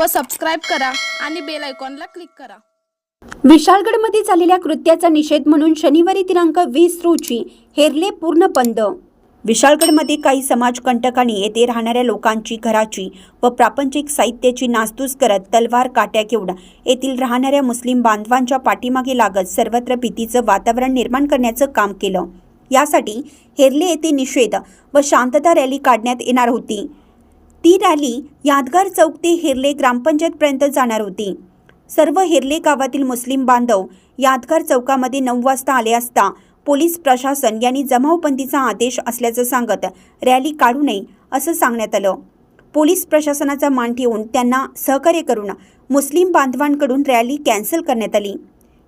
व सबस्क्राईब करा आणि बेल आयकॉनला क्लिक करा। विशाळगडमध्ये झालेल्या कृत्याचा निषेध म्हणून शनिवारी दिनांक 20 रोजी हेरले पूर्ण बंद। विशाळगडमध्ये काही समाजकंटकांनी येथे राहणाऱ्या लोकांची घराची व प्रापंचिक साहित्याची नासधूस करत तलवार काट्या घेऊन येथील राहणाऱ्या मुस्लिम बांधवांच्या पाठीमागे लागत सर्वत्र भीतीचं वातावरण निर्माण करण्याचं काम केलं। यासाठी हेरले येथे निषेध व शांतता रॅली काढण्यात येणार होती। ती रॅली यादगार चौक ते हेरले ग्रामपंचायतपर्यंत जाणार होती। सर्व हेरले गावातील मुस्लिम बांधव यादगार चौकामध्ये 9 वाजता आले असता पोलीस प्रशासन यांनी जमावबंदीचा आदेश असल्याचं सांगत रॅली काढू नये असं सांगण्यात आलं। पोलीस प्रशासनाचा मान ठेवून त्यांना सहकार्य करून मुस्लिम बांधवांकडून रॅली कॅन्सल करण्यात आली।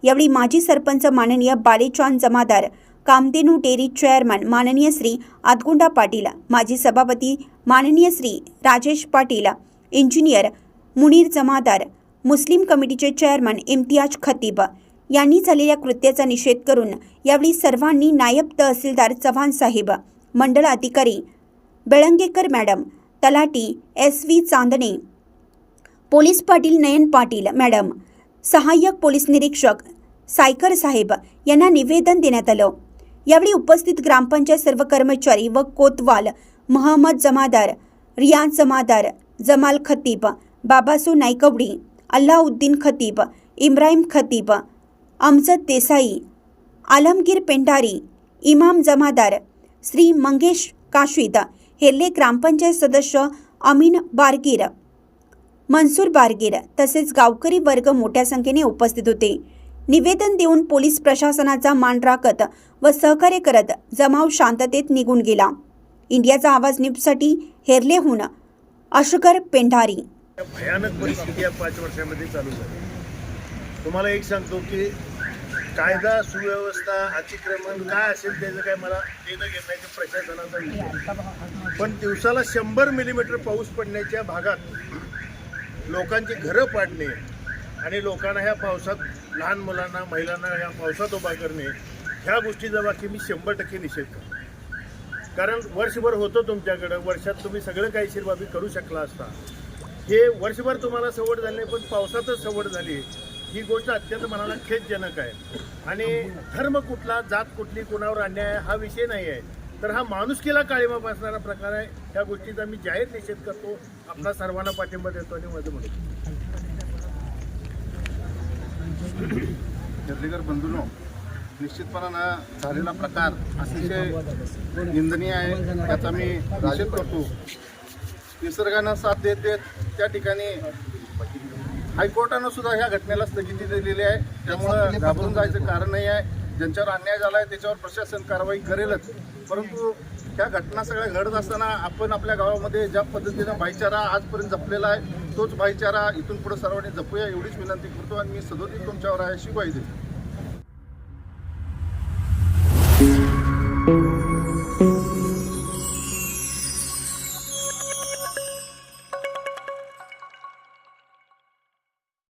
यावेळी माजी सरपंच माननीय बालेचांद जमादार, कामधेनू डेअरी चेअरमन माननीय श्री आदगुंडा पाटील, माजी सभापती माननीय श्री राजेश पाटील, इंजिनियर मुनीर जमादार, मुस्लिम कमिटीचे चेअरमन इम्तियाज खतीब यांनी झालेल्या कृत्याचा निषेध करून यावेळी सर्वांनी नायब तहसीलदार चव्हाण साहेब, मंडळ अधिकारी बेळंगेकर मॅडम, तलाठी SV चांदणे, पोलीस पाटील नयन पाटील मॅडम, सहाय्यक पोलीस निरीक्षक सायकर साहेब यांना निवेदन देण्यात आलं। यावेळी उपस्थित ग्रामपंचायत सर्व कर्मचारी व कोतवाल महम्मद जमादार, रियाज जमादार, जमाल खतीब, बाबासू नायकवडी, अल्लाउद्दीन खतीब, इब्राहिम खतीब, अमजद देसाई, आलमगीर पेंढारी, इमाम जमादार, श्री मंगेश काशीद, हेरले ग्रामपंचायत सदस्य अमीन बारगीर, मनसूर बारगीर तसेच गावकरी वर्ग मोठ्या संख्येने उपस्थित होते। निवेदन देऊन पोलीस प्रशासनाचा मान राखत व सहकार्य करत जमाव शांततेत निघून गेला। इंडियाचा आवाज न्यूजसाठी हेरलेहून अशगर पेंढारी। भयानक परिस्थिती या 5 वर्षामध्ये चालू झाली। तुम्हाला एक सांगतो की कायदा सुव्यवस्था अतिक्रमण काय असेल त्याचं काय मला देणं घेण्याच्या प्रशासनाचा विषय, पण दिवसाला 100 मिलीमीटर पाऊस पडण्याच्या भागात लोकांची घरं पाडणे आणि लोकांना ह्या पावसात, लहान मुलांना महिलांना ह्या पावसात उभा करणे, ह्या गोष्टीचा बाकी मी 100% निषेध करतो। कारण वर्षभर होतो तुमच्याकडं, वर्षात तुम्ही सगळं काही शिरबाबी करू शकला असता। हे वर्षभर तुम्हाला सवड झाली नाही, पण पावसातच सवड झाली, ही गोष्ट अत्यंत मनाला खेदजनक आहे। आणि धर्म कुठला, जात कुठली, कोणावर अन्याय हा विषय नाही आहे, तर हा माणुसकीला काळीमा फासणारा प्रकार आहे। ह्या गोष्टीचा मी जाहीर निषेध करतो, आपला सर्वांना पाठिंबा देतो आणि माझं म्हणतो हेरलेकर बंधूंनो, निश्चितपणानं झालेला प्रकार अतिशय निंदनीय आहे, याचा मी निषेध करतो। निसर्गानं साथ देत देत त्या ठिकाणी हायकोर्टानं सुद्धा ह्या घटनेला स्थगिती दिलेली आहे, त्यामुळं घाबरून जायचं कारण नाही आहे। ज्यांच्यावर अन्याय झाला आहे त्याच्यावर प्रशासन कारवाई करेलच, परंतु ह्या घटना सगळ्या घडत असताना आपण आपल्या गावामध्ये ज्या पद्धतीनं भाईचारा आजपर्यंत जपलेला आहे, तोच भाईचारा इथून पुढे सर्वांनी जपूया एवढीच विनंती करतो आणि मी सदोदित तुमच्यावर आहे अशी ग्वाही देतो।